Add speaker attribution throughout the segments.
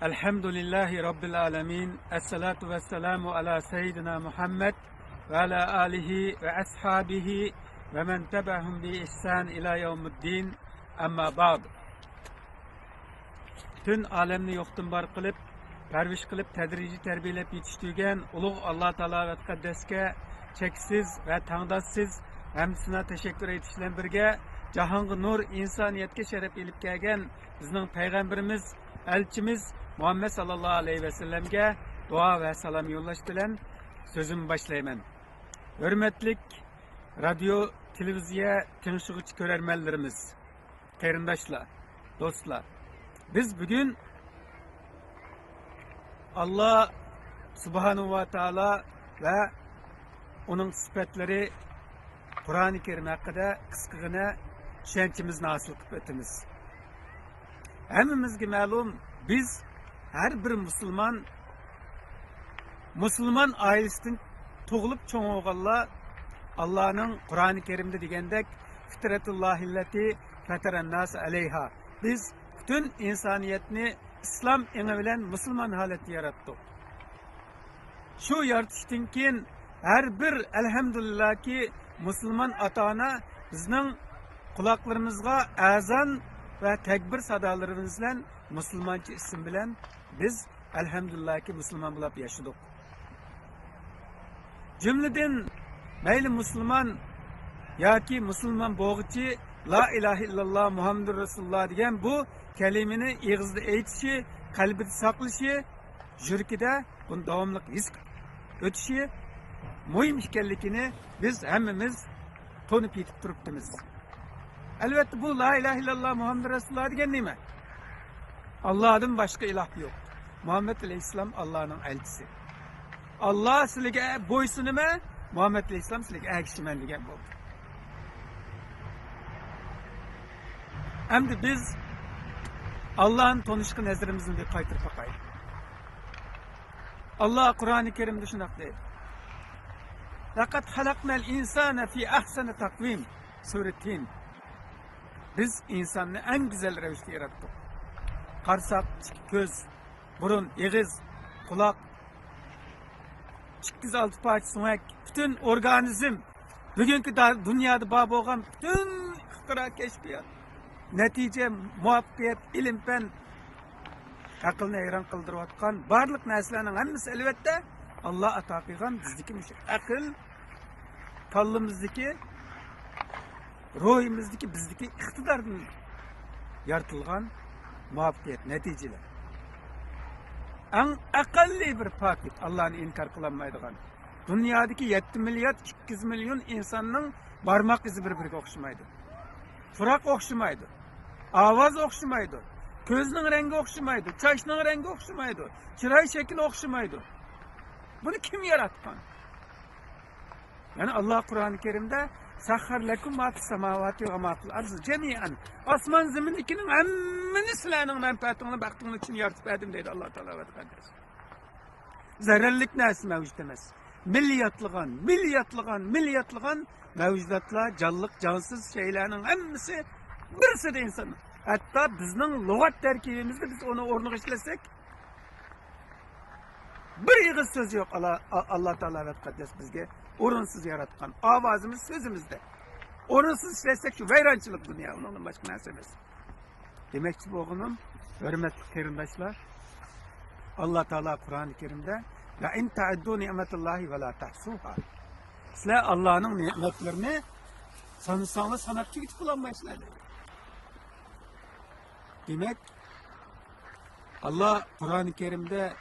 Speaker 1: Elhamdülillahi Rabbil alemin. Esselatu vesselamu ala seyyidina Muhammed ve ala alihi ve ashabihi ve men tebahum bi ihsan ila yevmuddin. Amma ba'd. Tün alemni yo'qdan bar qilib, parvish qilib, tadrijiy tarbiyalab yetishtirgan ulug' Alloh taolo va taqaddasga cheksiz va tangdoshsiz hamdisini tashakkur etish bilan birga jahonga nur, insoniyatga sharaf elib kelgan bizning payg'ambarimiz, elchimiz Muhammed sallallahu aleyhi ve sellem'ge dua ve salam yollash bilan sözümü başlayman. Hürmetlik radyo, televiziya tinchig'ich ko'rarmanlarimiz, qarindoshlar, do'stlar. Biz bugün Allah subhanahu va taolo ve onun sifatları Kur'an-ı Kerim haqida qisqagina tushunchimizni hosil qilib o'tamiz. Hammamizga ma'lum, biz her bir Müslüman ailesinden tug'ilib cho'ng bo'lganlar Allah'ın Kur'an-ı Kerim'de degandek fitretullahillati fataran nas aleyha. Biz bütün insaniyetni İslam eni bilen Müslüman haleti yarattık. Şu yaratıştan keyin her bir elhamdülillah ki Müslüman ata-ana bizning kulaklarımızga azan ve tekbir sadalarımız bilen Müslümanca isim bilen biz elhamdülillah ki Müslüman bulup yaşadık. Cümleden meyli Müslüman ya ki Müslüman boğucu La ilahe illallah Muhammedur Resulullah diyen bu kelimeni ağızda eğitişi, kalbide saklışı, jürkide bunu devamlık his ötüşü, mühim işkellikini biz hemimiz tonup yetip duruptumuz. Elbette bu La ilahe illallah Muhammedur Resulullah diyen neyme? Allah'ın başka ilah yok. Muhammed Aleyhisselam Allah'ın elçisi. Allah sizlege boysunuma, Muhammed Aleyhisselam sizlege erkişimen diyen bu. Hem de biz Allah'ın tonuşku nezlerimizin bir kaytırıp bakayım. Allah Kur'an-ı Kerim'de şunak deyip. Lakat halaknel insane fi ahsene takvim suretin. Biz insanı en güzel revişte yarattık. Karsak, göz, burun, ağız, kulak, çıkız altı parça sumak, bütün organizm, bugünkü dünyada bağ boğan bütün ihtira keşfiyat, netice, muvaffakiyet, ilim, fen, akılını hayran kıldırıp atkan, barlık neslerinin hemmisi elbette Allah ata kıygan bizdeki müşrik. Akıl, kallımızdaki, ruhimizdeki, bizdeki iktidarın yaratılgan muvaffakiyet, neticeler. En akalli bir paket Allah'ın inkar kılanmaydıgan. Dünyadaki 7 milyar 200 milyon insanın parmak izi birbirine okşamaydı. Fırak okşamaydı. Avaz okşamaydı. Gözünün rengi okşamaydı. Çaşının rengi okşamaydı. Çıray şekli okşamaydı. Bunu kim yaratkan? Yani Allah Kur'an-ı Kerim'de Sahhar lekum ma fis semavati ve ma fil ardı cemiyen. Asman zemin ikinin emmini silahının menfaatini baktığın için yaratıp verdim dedi Allah Teala ve Tekaddes. Zerrellik nesi mevcut demez. Milyatlıgan mevcudatla canlılık, cansız şeylerin emmisi birisi de insanın. Hatta bizning lügat terkibimizde biz onu ornu işlesek bir yığız söz yok Allah Teala ve Tekaddes bizge. Orunsuz yaratkan avazımız sözümüzde. Orunsuz işletsek şu veyrançılık dünya. Onun başka ne sebesi? Demek ki bu oğlum, hürmetli kerindaşlar, Allah Teala Kur'an-ı Kerim'de la in ta'uddu ni'metallahi ve la tahsuha. Sizler Allah'ın nimetlerini sanırsanız sanatçı gidip kullanmayısınlar. Demek Allah Kur'an-ı Kerim'de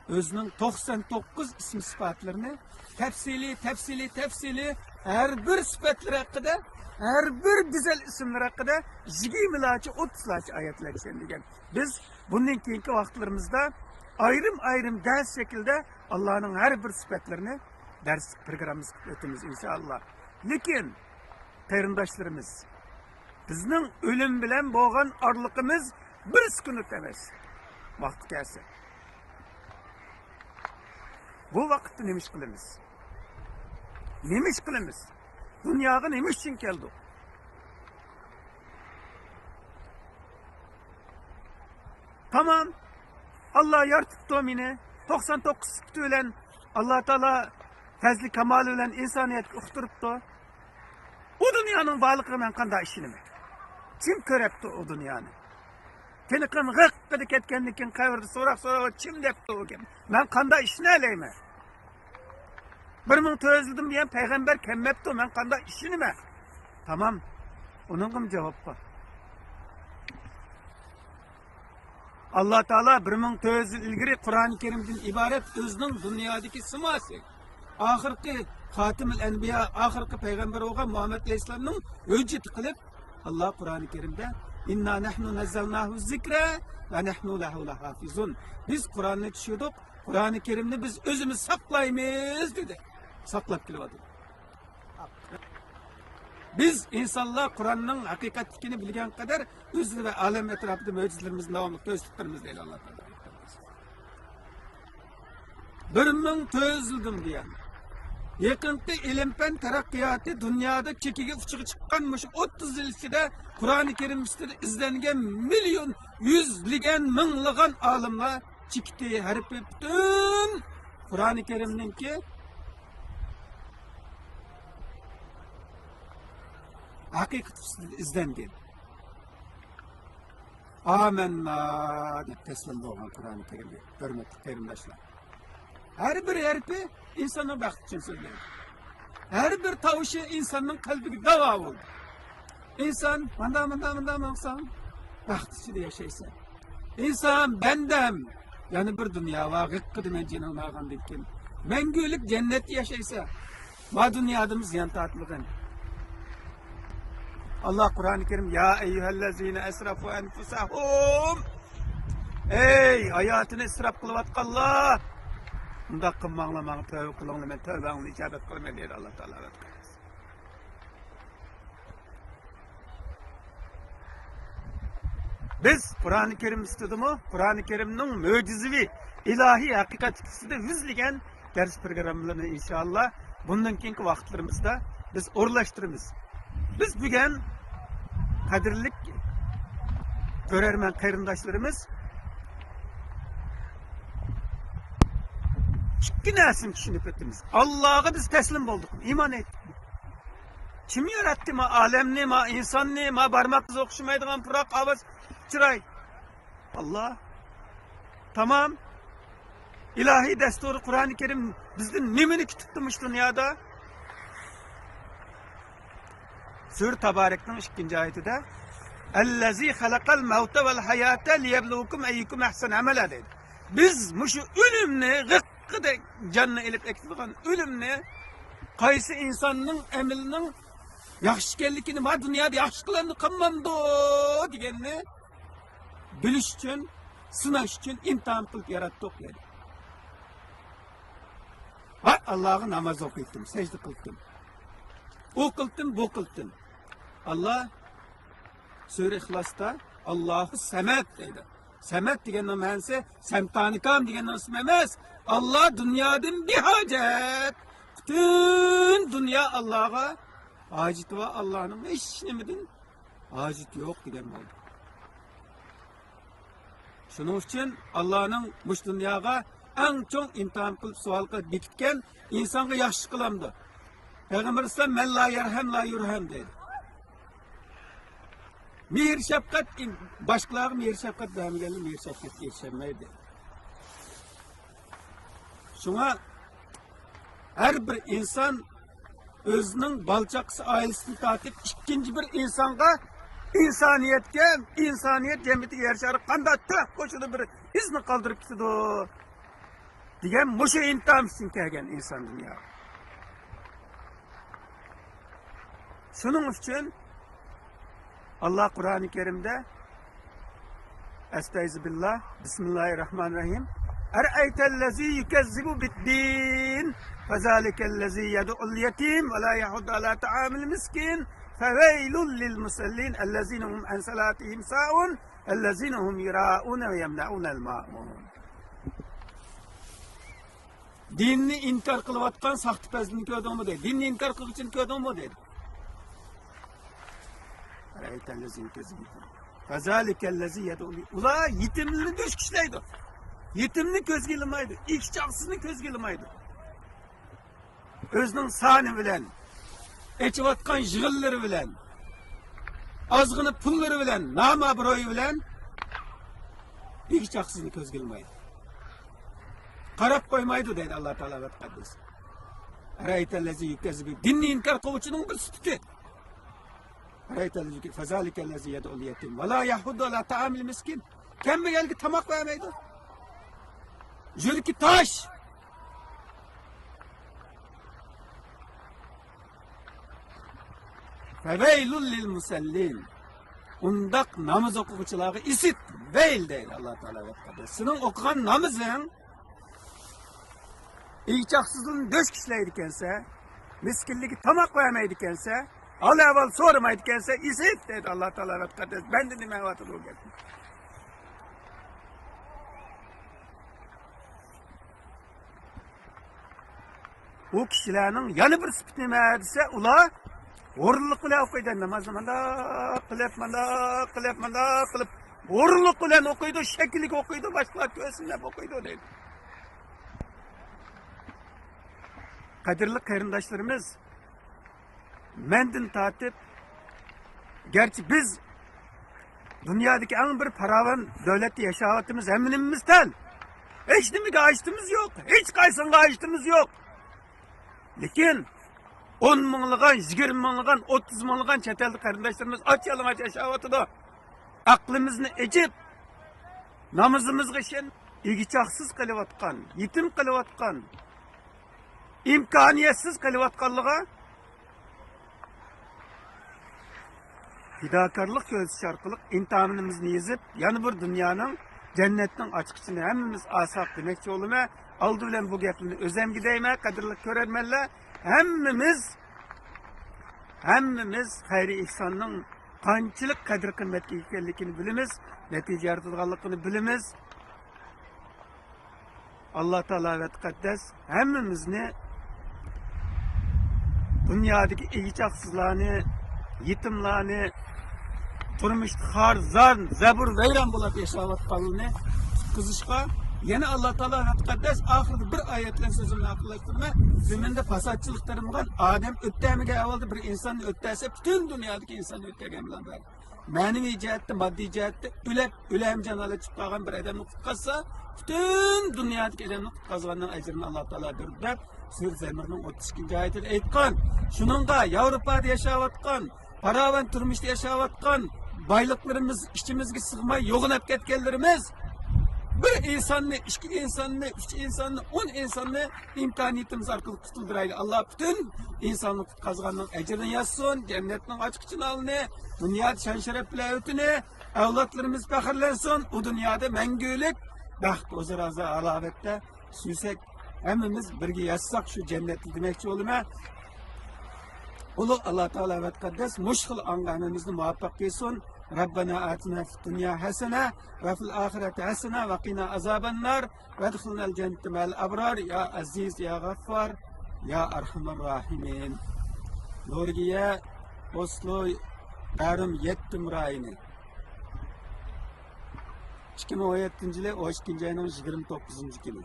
Speaker 1: özünün 99 isim sıfatlarını tefsili her bir sıfatlar hakkında, her bir güzel isimler hakkında 20'laçı 30'laçı ayetler içindigen. Biz bunun keyinki vaktlerimizde ayrım ders şekilde Allah'ın her bir sıfatlarını ders programımız ötümüz inşallah. Lakin qarindoshlarimiz, bizning ölüm bilen bo'lgan arlıqımız bir sekund emas. Vaqt kelsa. Bu vakitte nima ish qilamiz? Nima ish qilamiz? Dunyoga nima uchun keldik? Tamam. Allah yartıptı meni. 99 sıfıtı bilen Allah Teala fazli kamalı bilen insaniyet uqtiripti. O dünyanın varlığı men qanday işinimi? Kim körepti o dünyani? Teniqim gıqqıdı ketkenlikin qavrdi sorak kim depti o kim? Men qanday işini eleyme? 1400 yıldan diyen peygamber kemmepti, men qanday işinimi? Tamam, onun cevap var. Allah Teala 1400 yıl ilgiri Kur'an-ı Kerim'den ibaret özünün dünyadaki sıması. Ahirki Hatimül Enbiya, ahirki peygamber olan Muhammed Aleyhisselam'ın hücceti kılıp Allah Kur'an-ı Kerim'de İnna nahnu nezzelnahu zikre ve nahnu lehu lehafizun. Biz Kur'an'ı düşürdük, Kur'an-ı Kerim'de biz özümüz saklaymayız dedi. Saklap kılıvadı. Biz insanlar Kur'an'ın hakikatlikini bilgen kadar özü ve alem etrafında möcüzlerimizin devamlı gözlüklerimiz değil Allah Teala. 1400 yıldan diyen yakınki ilim-fen terakkiyatı dünyada çekiga uçuğa çıkkanmış 30 yıl içinde Kur'an-ı Kerim izlengen milyon, yüzligen, minligen alimler çıktı. Her bütün Kur'an-ı Kerim'ninki hakikat izlengen. Amenna deb teslim bo'lgan Kur'an-ı Kerim'e. Hürmetli kerimdaşlar. Her bir harfi insanın baxt için söyleydi. Her bir tavuşu insanın kalbine dava oldu. İnsan manda olsam baxt içinde yaşaysa. İnsan bendem yani bir dünya var gıkkıdı men cenab-ı Allah'ın dekken. Mengülük cennet yaşaysa. Ma dünyadımız yan tatlıgan. Allah Kur'an-ı Kerim ya eyyühellezine esrafu enfusahum. Ey hayatını israf kılıvatkallah. Bunda kılmanla tövbe kılınla men tövbe'ni icabet kılma deydi Allah Teala. Biz Kur'an-ı Kerim istedik mi? Kur'an-ı Kerim'nin möcizevi ilahi hakikatçisi de yüzligen ders programlarını inşallah bundan keyinki vaqtlarimizda biz o'rlashtiramiz. Biz bugün kadirlik görermen qarindoshlarimiz ikki narsani tushunib o'tdimiz. Allohga biz teslim bo'ldik, iymon etdik. Kim yarattı ma alemni, ma insanni, ma barmak o'xshamaydigan puroq ovoz chiroy? Allah. Tamam. İlahi desturu Kur'an-ı Kerim bizden nimini tutmuş dünyada? Sür Tabarek'in 2. ayetinde "Ellezî halakal mevte vel hayâte liyebluvukum eyyukum ehsen amela" dedi. Biz muşu ölümni, gıkkıda canını elip ektiğin ölümni kaysı insanın emrinin yaxşı kellikini, ma dünyada yaxşı kılanını kılmamdı diyenini biliş için, sınaş için imtihan kılıp yarattık dedi. Ha Allah'ı namaz okuyttum, secde kıldım. O kıldım, bu kıldım. Allah Sure İhlas'ta Allah'ı Semet dedi. Semet diyen mənsi, Semtanikam diyen ismi emas. Allah dünyadan bir hacet. Bütün dünya Allah'a acit var. Allah'ın hiç nemedin acit yok diyen oldu. Şunun için Allah'ın bu dünyaya en çok imtihan kılıp sual kılıp bitken insanı yaxşı kılamdı. Peygamber İslam men la yerhem la yurhem dedi. Mihir şefkat, başkaları mihir şefkat beğenmeli, mihir şefkat yetişemeydi. Şuna her bir insan özünün balçaksı ailesini tatip ikinci bir insanga insaniyet cemiyeti yarışarı kanda tüh koşudu bir izni kaldırıp gitti o. Diyen muşu intam için kelgen insan dünya. Şunun için Allah Kur'an-ı Kerim'de Estaizubillah, Bismillahirrahmanirrahim. Er'eytellezî yükezzibu biddin fezâlikellezî yed'ul yetim ve lâ yahuddu alâ ta'amil miskin feveylul lil musallin ellezînehum en salâtihim sâun ellezînehum yirâûne ve yemna'ûnel ma'mûn. Dinni inkar kılıvatkan sahtipezliğini gördün mü dedi. Dinni inkar kılık için gördün mü dedi. Er'eytellezî yükezzibu biddin fezâlikellezî yed'ul yetim. Ula yetimliğini düş kişileydi. yetimni ko'zga ilmaydi, ishchoqsizni ko'zga ilmaydi. O'zining soni bilan, echayotgan yig'inlari bilan, ozg'ini pullari bilan, nom-obro'yi bilan ishchoqsizni ko'zga ilmaydi. Qarab qo'ymaydi deydi Alloh taolo va taqaddas. Raytalazi yukazbi dinni inkor qiluvchining bir sifati. Raytalazi fazalikallazi yad'ul yatim va la yahuddu ala ta'amil miskin. Kambag'alga tomoq bermaydi. Yurki tosh. Feveylul lil musallin. Undaq namoz o'quvchilarga isit, veyl deydi Alloh taolo va taqaddas. Sening o'qigan namozing İçaksızlığını döş kişileydi kense, miskinligi tomoq vermeydi kense, al evvel sormaydı kense, isit dedi Allah Teala ve Tekaddes. Ben de nime vatır o geldi. O kişilerin yanı bir sıfıt nime edilse, ula oruluk ile okuydu. Namazı manda kılıp, oruluk ile okuydu, şekillik okuydu, başka göğsünle okuydu dedi. Kadirli kayrindaşlarımız mendin tatip gerçi biz dünyadaki en bir paravan devlette yaşavatımız eminimizden hiç mi açtığımız yok, hiç kaysın açtığımız yok. Lakin 10 mınlıgan, 20 mınlıgan, 30 mınlıgan çetelli kayrindaşlarımız aç yalamaç yaşavatıda aklımızını ecip namazımızga şen igiçaksız kılıvatkan, yetim kılıvatkan, imkaniyetsiz kılıvatkanlığa fidakarlık gözü şarkılık intihamımızı yazıp yani bir dünyanın cennetin açıkçını hemimiz asap demekçi oluma aldı bilen bu gepini özem gideyme kadirlik körermelle hemmimiz hayri ihsanının kançılık kadir kıymetli ikenlikini bilimiz netice yaratılganlıkını bilimiz Allah Teala ve Tekaddes hemmimizni dünyadaki iyiçaksızlarını, yetimlerini, turmuşta har, zan, zabur, veyran bulup yaşavatkanlığını kızışka yine Allah Teala ve Tekaddes ahirde bir ayetle sözümle akıllaştırma zeminde fasatçılıklarımdan Adem öttemige evveldi bir insanın öttese bütün dünyadaki insanı öttegemden beri. Manevi cihette, maddi cihette ülem canala çıkan bir adamı kutkazsa bütün dünyadaki adamı kutkazanın ecrini Allah Teala bir Sür Zemir'nin 32. ayetinde aytkan. Şununla Avrupa'da yaşavatkan, paravan turmuşta yaşavatkan, baylıklarımız içimizge sığmay yoğunap ketkenlerimiz bir insanını, iki insanını, üç insanını, 10 insanını imkaniyetimiz arkalı tutulduraydı. Allah bütün insanlık kazanın ecrini yazsın, cennetin açık için alını, dünyada şan şerefle ötünü, evlatlarımız fakirlensin, o dünyada mengülük, baht o ziraza alavette süsek, hemimiz birge yazsak şu cenneti demekçi oluma, ulu Allah Teala ve Tekaddes muşkul anganımızı muvaffak etsin. Rabbena atina fid dunya hasene ve fil ahireti hasene ve qina azabannar ve edkhilnal cennete ma'al abrar ya aziz ya gaffar ya erhamer rahimin. Norgiye Oslo yarım yettim rayini. 2017 yılı 12. ayının 29. günü.